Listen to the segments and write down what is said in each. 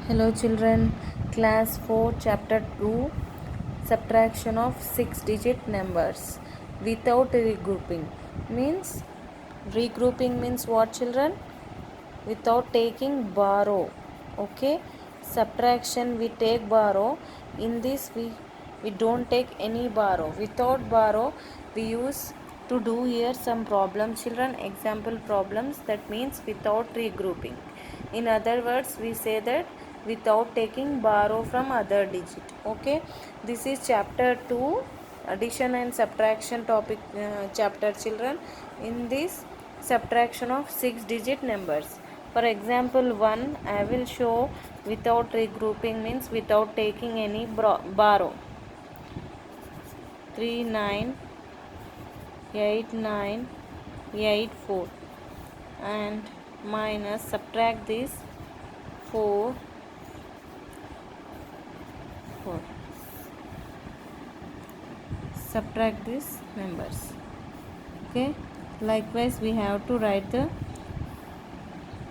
Hello children, class 4 chapter 2 subtraction of 6 digit numbers without means regrouping means what children? Without taking borrow. Okay, subtraction we take borrow. In this we don't take any borrow. Without borrow we use to do here some problems children, example problems, that means without regrouping. In other words we say that without taking borrow from other digit. Okay, this is chapter 2 addition and subtraction topic chapter children. In this subtraction of 6 digit numbers, for example 1 I will show without regrouping means without taking any borrow. 398984 and minus subtract this 4 4 subtract these numbers. Okay, likewise we have to write the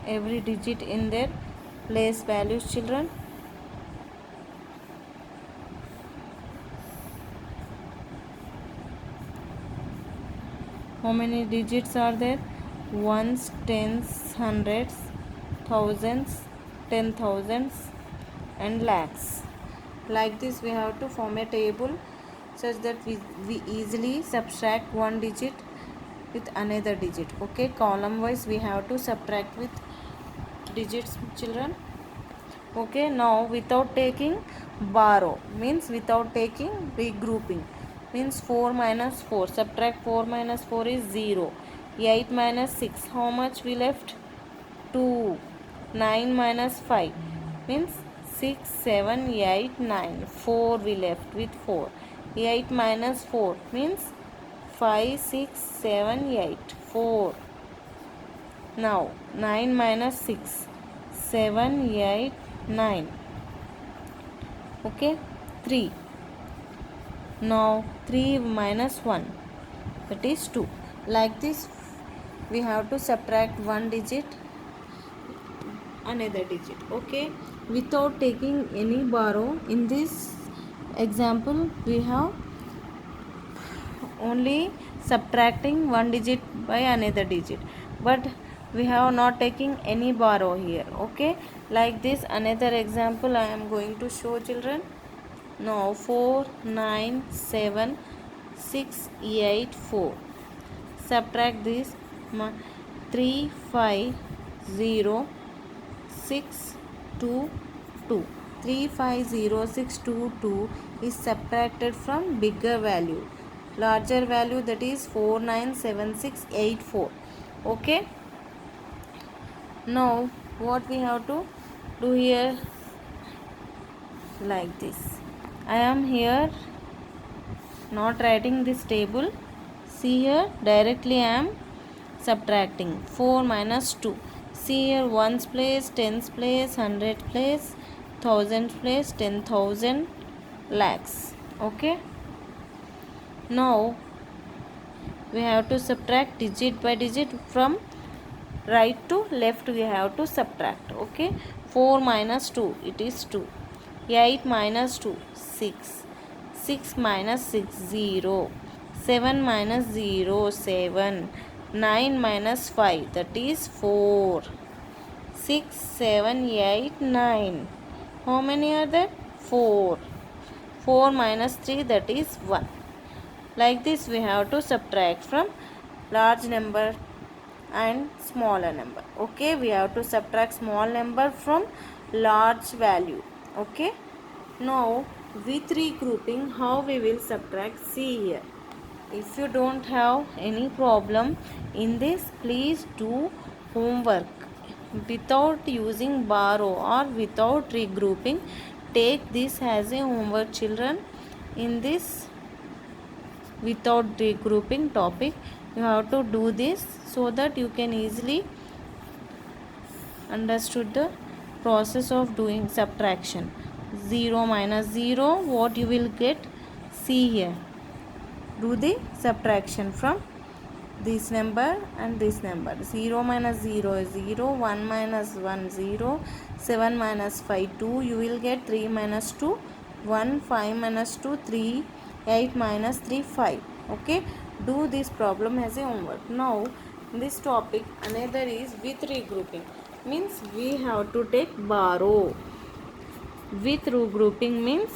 every digit in their place values children. How many digits are there? Ones, tens, hundreds, thousands, 10,000s and lakhs. Like this we have to form a table such that we easily subtract one digit with another digit. Okay, column wise we have to subtract with digits children. Okay, now without taking borrow means without taking regrouping means 4 minus 4, subtract 4 minus 4 is 0. 8 minus 6, how much we left? 2. 9 minus 5 means 6, 7, 8, 9. 4 we left with 4. 8 minus 4 means 5, 6, 7, 8. 4. Now 9 minus 6, 7, 8, 9. Okay, 3. Now 3 minus 1, that is 2. Like this we have to subtract one digit another digit. Okay, without taking any borrow. In this example we have only subtracting one digit by another digit, but we have not taking any borrow here. Okay, like this another example I am going to show children. Now 4, 9, 7, 6, 8, 4. Subtract this 3, 5, 0, 6, 2, 2. 3, 5, 0, 6, 2, 2 is subtracted from bigger value. Larger value, that is 4, 9, 7, 6, 8, 4. Okay. Now what we have to do here? Like this. I am here not writing this table. See here, directly I am subtracting 4 minus 2. See here, ones place, tens place, hundred place, thousand place, 10,000, lakhs. Okay. Now we have to subtract digit by digit from right to left. We have to subtract. Okay, 4 minus 2, it is 2. 8 minus 2, 6. 6 minus 6, 0. 7 minus 0, 7. 9 minus 5, that is 4. 6, 7, 8, 9. How many are there? 4. 4 minus 3, that is 1. Like this we have to subtract from large number and smaller number. Okay, we have to subtract small number from large value. Okay, now with regrouping how we will subtract? See here, if you don't have any problem in this, please do homework without using borrow or without regrouping. Take this as a homework children. In this without regrouping topic you have to do this so that you can easily understood the process of doing subtraction. 0 minus 0, what you will get? See here, do the subtraction from this number and this number. 0 minus 0 is 0, 1 minus 1 0, 7 minus 5 2, you will get 3 minus 2 1, 5 minus 2 3, 8 minus 3 5. Okay, do this problem as a homework. Now this topic another is with regrouping, means we have to take borrow. With regrouping means,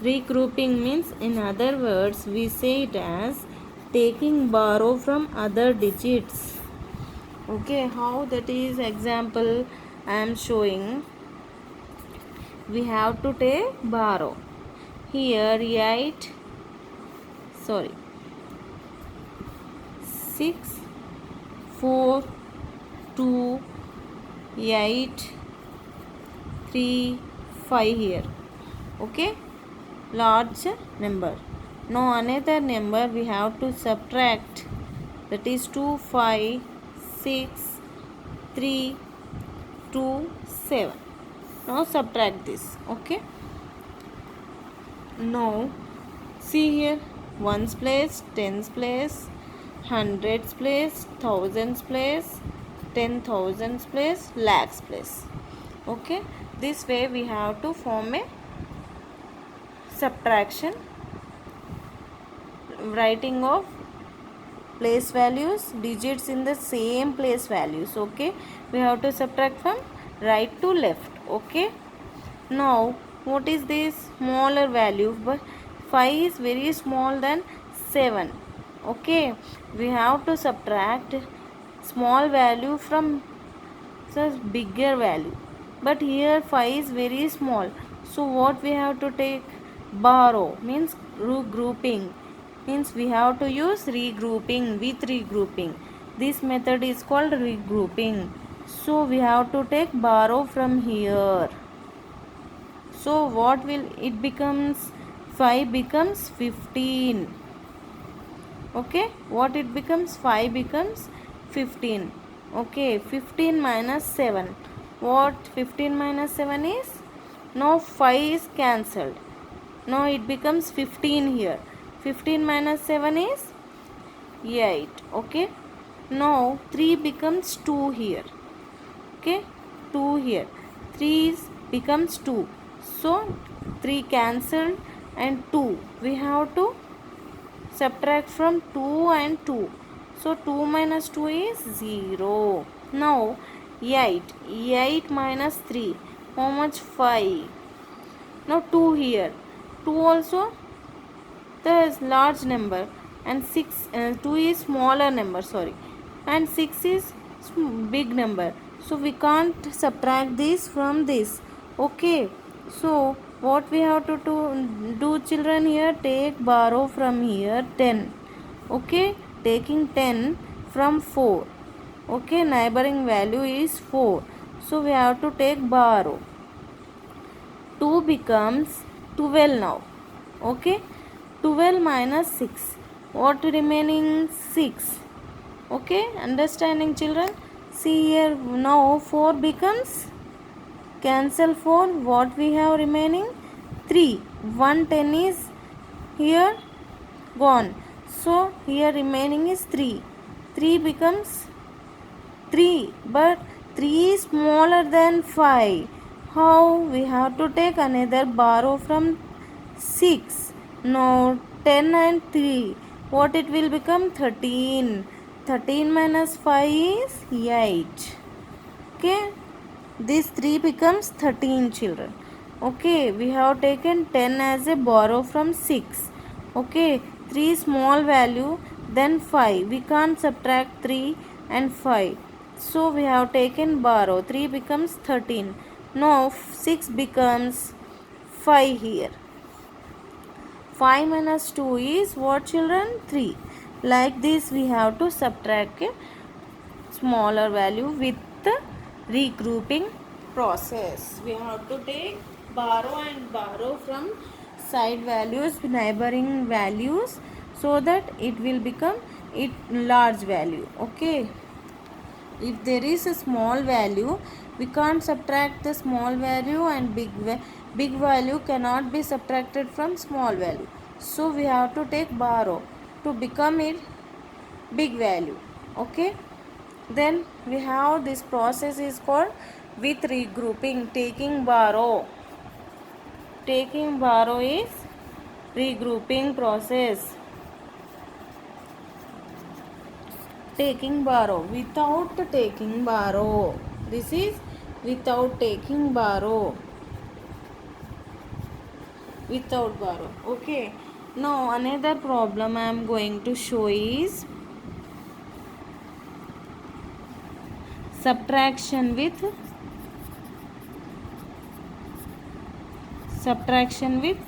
regrouping means, in other words, we say it as taking borrow from other digits. Okay, how that is? Example I am showing. We have to take borrow. Here 8, sorry, 6 4 2 8 3 5 here. Okay, large number. Now another number we have to subtract, that is 2 5 6 3 2 7. Now subtract this. Okay, now see here, ones place, tens place, hundreds place, thousands place, 10,000s place, lakhs place. Okay, this way we have to form a subtraction, writing of place values, digits in the same place values. Okay, we have to subtract from right to left. Okay, now what is this? Smaller value, but 5 is very small than 7. Okay, we have to subtract small value from such bigger value, but here 5 is very small, so what we have to take? Borrow, means regrouping, means we have to use regrouping. With regrouping, this method is called regrouping. So we have to take borrow from here. So what will it becomes? 5 becomes 15. Okay, what it becomes? 5 becomes 15. Okay, 15 minus 7. What 15 minus 7 is? Now 5 is cancelled. Now it becomes 15 here. 15 minus 7 is 8. Okay, now 3 becomes 2 here. Okay, 2 here. 3 becomes 2. So 3 cancelled and 2. We have to subtract from 2 and 2. So 2 minus 2 is 0. Now 8. 8 minus 3. How much? 5. Now 2 here. 2 also the large number, and 6 2 is smaller number, sorry, and 6 is big number, so we can't subtract this from this. Okay, so what we have to do children? Here take borrow from here 10. Okay, taking 10 from 4. Okay, neighboring value is 4, so we have to take borrow. 2 becomes 12 now. Okay, 12 minus 6. What remaining? 6. Okay, understanding children? See here, now 4 becomes, cancel 4. What we have remaining? 3. 110 is here gone. So here remaining is 3. 3 becomes 3. But 3 is smaller than 5. How? We have to take another borrow from 6. Now 10 and 3. What it will become? 13. 13 minus 5 is 8. Okay, this 3 becomes 13 children. Okay, we have taken 10 as a borrow from 6. Okay, 3 small value, then 5. We can't subtract 3 and 5. So we have taken borrow. 3 becomes 13. Now 6 becomes 5 here. 5 minus 2 is what children? 3. Like this we have to subtract a smaller value with the regrouping process. We have to take borrow and borrow from side values, neighboring values, so that it will become it large value. Okay, if there is a small value, we can't subtract the small value, and big value cannot be subtracted from small value. So we have to take borrow to become it big value. Okay, then we have this process is called with regrouping. Taking borrow is regrouping process. Taking borrow, without taking borrow, this is without taking borrow, without borrow. Okay, now another problem I am going to show is subtraction with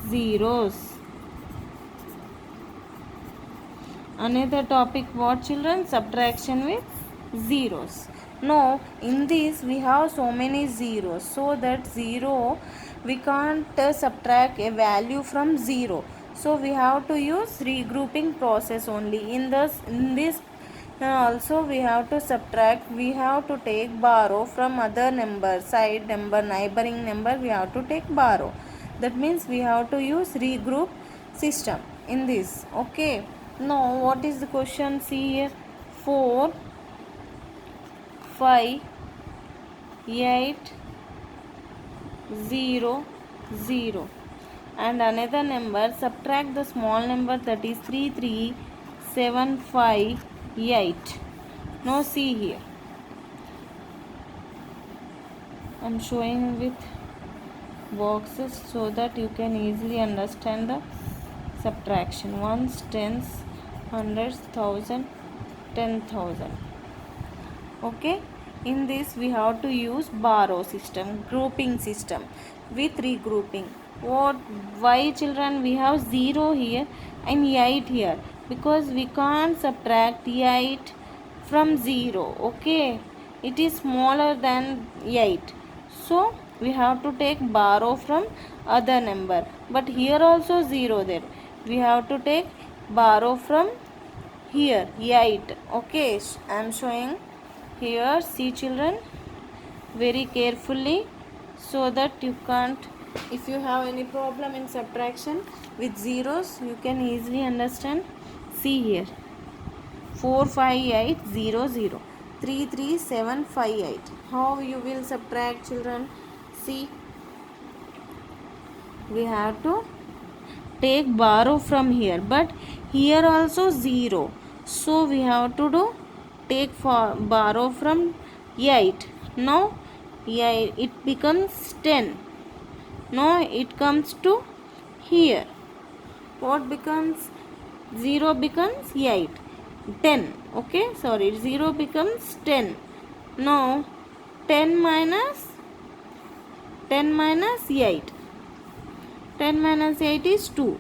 zeros. Another topic, what children? Subtraction with zeros. Now in this we have so many zeros, so that zero we can't subtract a value from zero, so we have to use regrouping process only. In this also we have to subtract, we have to take borrow from other number, side number, neighboring number, we have to take borrow. That means we have to use regroup system in this. Okay, now what is the question? See here, 4 5 8 0 0 and another number, subtract the small number, that is 3 3 7 5 8. Now see here, I am showing with boxes so that you can easily understand the subtraction. Ones, tens, hundreds, thousand, 10,000. Okay, in this we have to use borrow system, grouping system with regrouping. What, why children we have 0 here and 8 here? Because we can't subtract 8 from 0. Okay, it is smaller than 8, so we have to take borrow from other number. But here also 0 there, we have to take borrow from here 8. Okay, I am showing here, see children very carefully, so that you can't, if you have any problem in subtraction with zeros, you can easily understand. See here, 4 5 8 0 0, 3 3 7 5 8. How you will subtract children? See, we have to take borrow from here, but here also 0, so we have to do take for borrow from 8. Now 8, it becomes 10. Now it comes to here, what becomes? 0 becomes 8, 10. Okay, sorry, 0 becomes 10. Now 10 minus 8, 10 minus 8 is 2.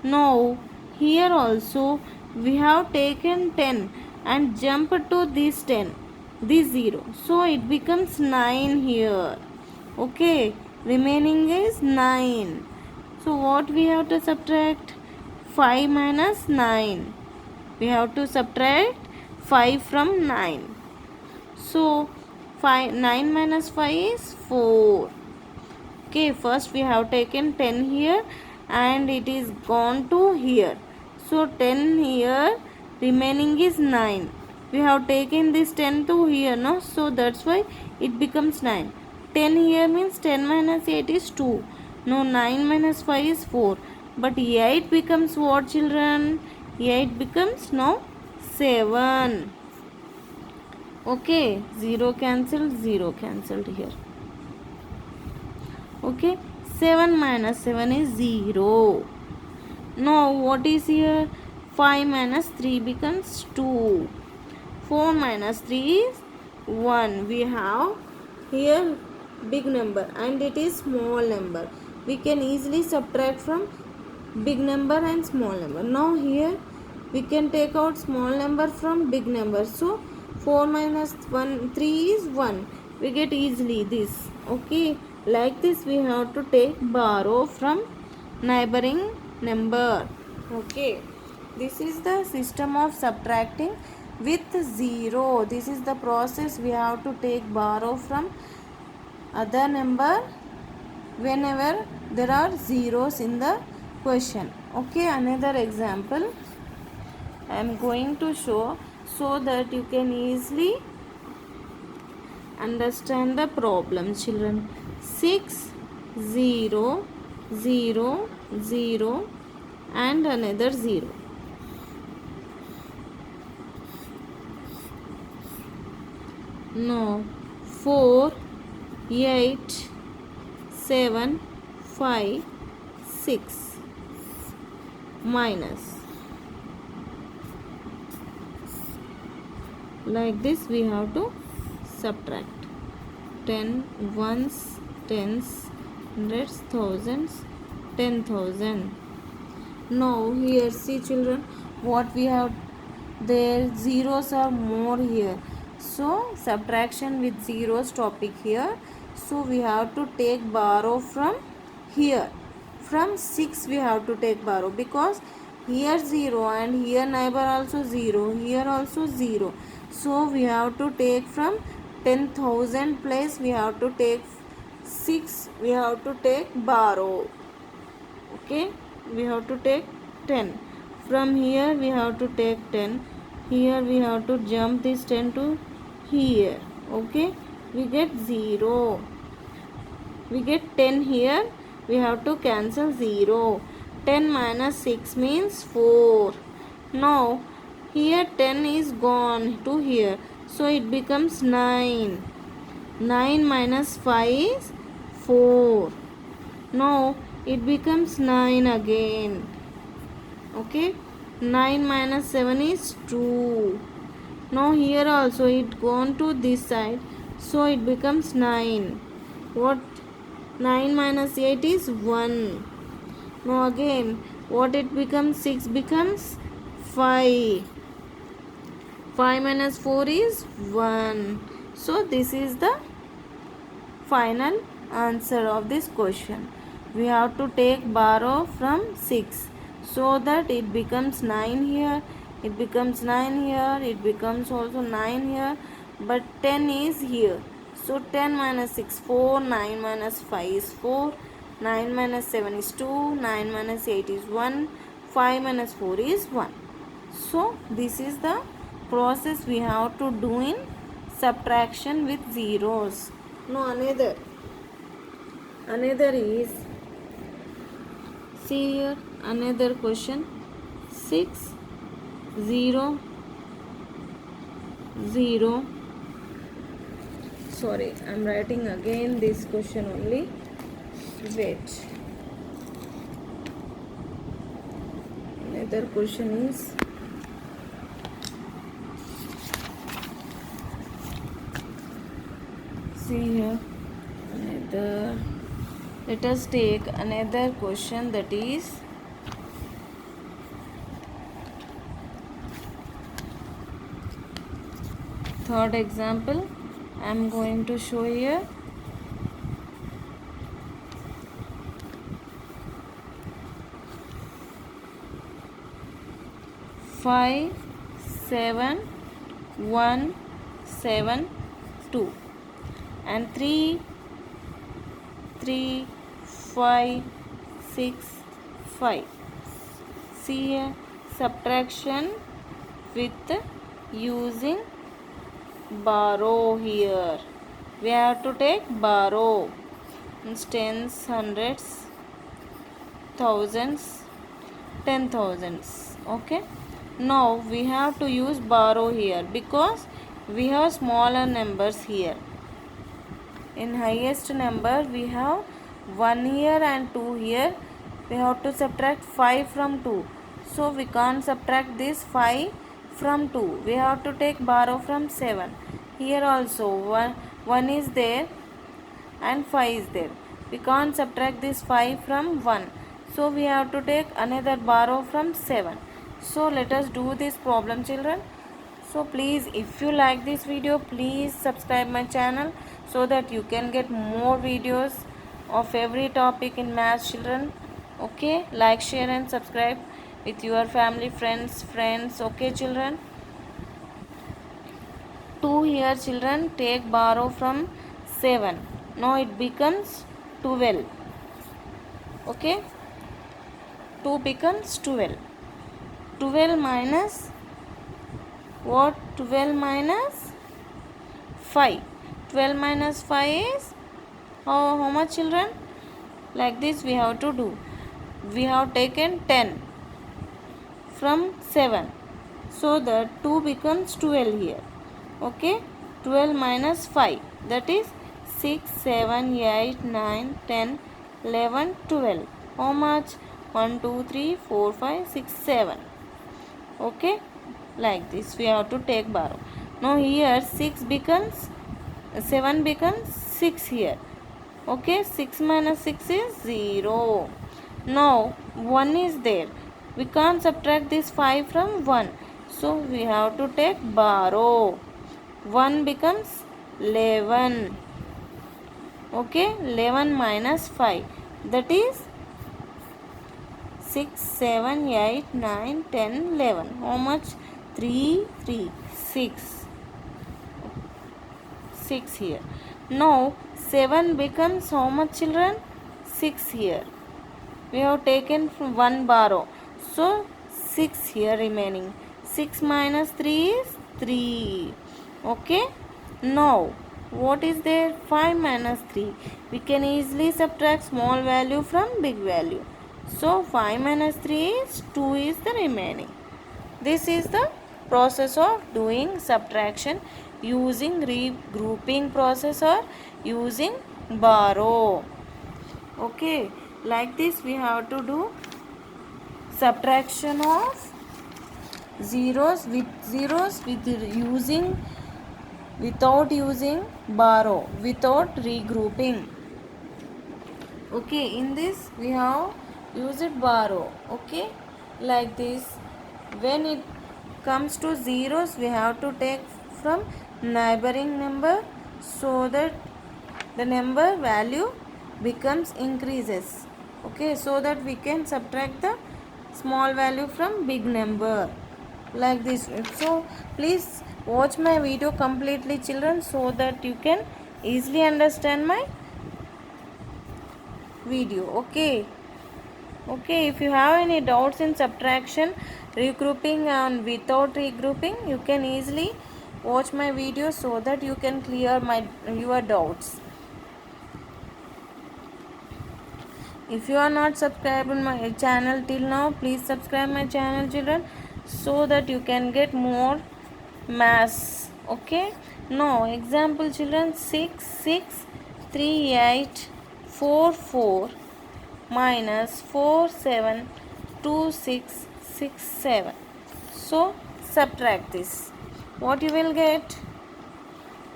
Now here also we have taken 10 and jumped to this 10, this 0, so it becomes 9 here. Okay, remaining is 9. So what we have to subtract? 5 minus 9. We have to subtract 5 from 9. So 9 minus 5 is 4. Okay, first we have taken 10 here and it is gone to here. So 10 here, remaining is 9. We have taken this 10 to here, no? So that's why it becomes 9. 10 here means 10 minus 8 is 2. No, 9 minus 5 is 4. But 8 becomes what children? 8 becomes now 7. Okay, 0 cancelled, 0 cancelled here. Okay, 7 minus 7 is 0. Now what is here? 5 minus 3 becomes 2. 4 minus 3 is 1. We have here big number and it is small number. We can easily subtract from big number and small number. Now here we can take out small number from big number. So 4 minus 3 is 1. We get easily this. Okay, like this we have to take borrow from neighboring number. Okay, this is the system of subtracting with 0. This is the process. We have to take borrow from other number whenever there are zeros in the question. Okay, another example. I am going to show so that you can easily understand the problem, children. 6 0 0 0 and another 0. No. 4 8 7 5 6 minus. Like this we have to subtract. 10 ones, tens, hundreds, thousands, 10,000. Now here see children what we have there. Zeros are more here, so subtraction with zeros topic here. So we have to take borrow from here. From 6 we have to take borrow, because here 0 and here neighbor also 0, here also 0. So we have to take from 10,000 place we have to take 6, we have to take borrow. Okay, we have to take 10. From here we have to take 10. Here we have to jump this 10 to here. Okay, we get 0. We get 10 here. We have to cancel 0. 10 minus 6 means 4. Now here 10 is gone to here, so it becomes 9. 9 minus 5 is 4. Now it becomes 9 again. Okay, 9 minus 7 is 2. Now here also it gone to this side, so it becomes 9. What? 9 minus 8 is 1. Now again what it becomes? 6 becomes 5. 5 minus 4 is 1. So this is the final answer of this question. We have to take borrow from 6, so that it becomes 9 here, it becomes 9 here, it becomes also 9 here, but 10 is here. So 10 minus 6 4, 9 minus 5 is 4, 9 minus 7 is 2, 9 minus 8 is 1, 5 minus 4 is 1. So this is the process we have to do in subtraction with zeros. Now another is, see here another question. 6 0 0. Sorry, I am writing again this question only. Wait. Another question is, see here another. Let us take another question, that is third example. I am going to show here. Five 7 1 7 2 and 3 3 5 6 5. See here, subtraction with using borrow. Here we have to take borrow. Means tens, hundreds, thousands, 10,000s. Okay, now we have to use borrow here, because we have smaller numbers here. In highest number we have 1 here and 2 here. We have to subtract 5 from 2, so we can't subtract this 5 from 2. We have to take borrow from 7. Here also 1 is there and 5 is there. We can't subtract this 5 from 1, so we have to take another borrow from 7. So let us do this problem, children. So please, if you like this video, please subscribe my channel, so that you can get more videos of every topic in maths, children. Okay, like, share and subscribe with your family, friends. Okay children. 2 here, children, take borrow from 7. Now it becomes 12. Okay, 2 becomes 12. 12 minus What 12 minus 5? 12 minus 5 is how much, children? Like this we have to do. We have taken 10 from 7. So that 2 becomes 12 here. Okay. 12 minus 5. That is 6, 7, 8, 9, 10, 11, 12. How much? 1, 2, 3, 4, 5, 6, 7. Okay. Like this we have to take borrow. Now here 6 becomes 7 becomes 6 here. Okay, 6 minus 6 is 0. Now 1 is there. We can't subtract this 5 from 1. So we have to take borrow. 1 becomes 11. Okay, 11 minus 5. That is 6, 7, 8, 9, 10, 11. How much? 3, 3, 6. 6 here. Now 7 becomes how much, children? 6 here. We have taken from 1 borrow. So 6 here remaining. 6 minus 3 is 3. Okay. Now what is there? 5 minus 3. We can easily subtract small value from big value. So 5 minus 3 is 2 is the remaining. This is the process of doing subtraction using regrouping process or using borrow. Okay, like this we have to do subtraction of zeros with using without using borrow, without regrouping. Okay, in this we have used borrow. Okay, like this. When it comes to zeros, we have to take from neighboring number so that the number value becomes increases. Okay, so that we can subtract the small value from big number, like this. So please watch my video completely, children, so that you can easily understand my video. Okay. Okay, if you have any doubts in subtraction, regrouping and without regrouping, you can easily watch my video so that you can clear your doubts. If you are not subscribed on my channel till now, please subscribe my channel, children, so that you can get more maths. Okay. Now example, children. 6, 6, 3, 8, 4, 4 minus 4, 7, 2, 6, 6, 7. So subtract this. What you will get?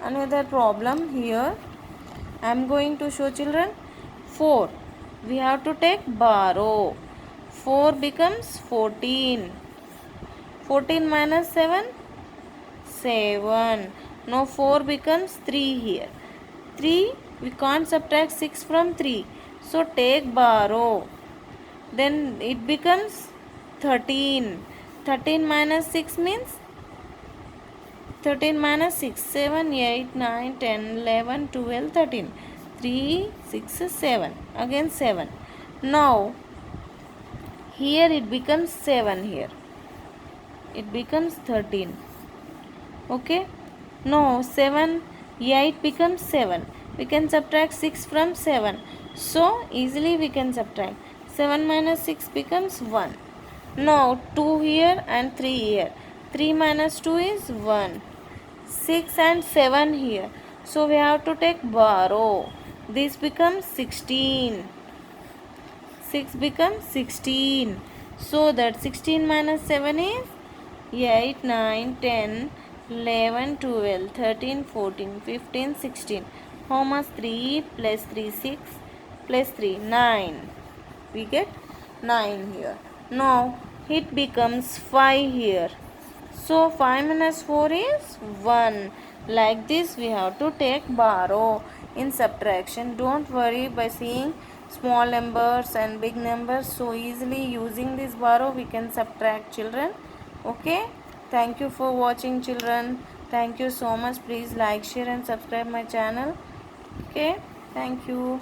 Another problem here. I am going to show, children. 4. We have to take borrow. 4 becomes 14. 14 minus 7? 7. Now 4 becomes 3 here. 3, we can't subtract 6 from 3. So take borrow. Then it becomes 13. 13 minus 6 means 13 minus 6. 7, 8, 9, 10, 11, 12, 13. 3, 6, 7. Again 7. Now here it becomes 7 here. It becomes 13. Okay. No, 7, 8 becomes 7. We can subtract 6 from 7. So easily we can subtract. 7 minus 6 becomes 1. Now 2 here and 3 here. 3 minus 2 is 1. 6 and 7 here. So we have to take borrow. This becomes 16. 6 becomes 16. So that 16 minus 7 is 8, 9, 10, 11, 12, 13, 14, 15, 16. How much? 3 plus 3, 6 plus 3, 9. We get 9 here. Now it becomes 5 here. So 5 minus 4 is 1. Like this we have to take borrow in subtraction. Don't worry by seeing small numbers and big numbers. So easily using this borrow we can subtract, children. Okay. Thank you for watching, children. Thank you so much. Please like, share and subscribe my channel. Okay. Thank you.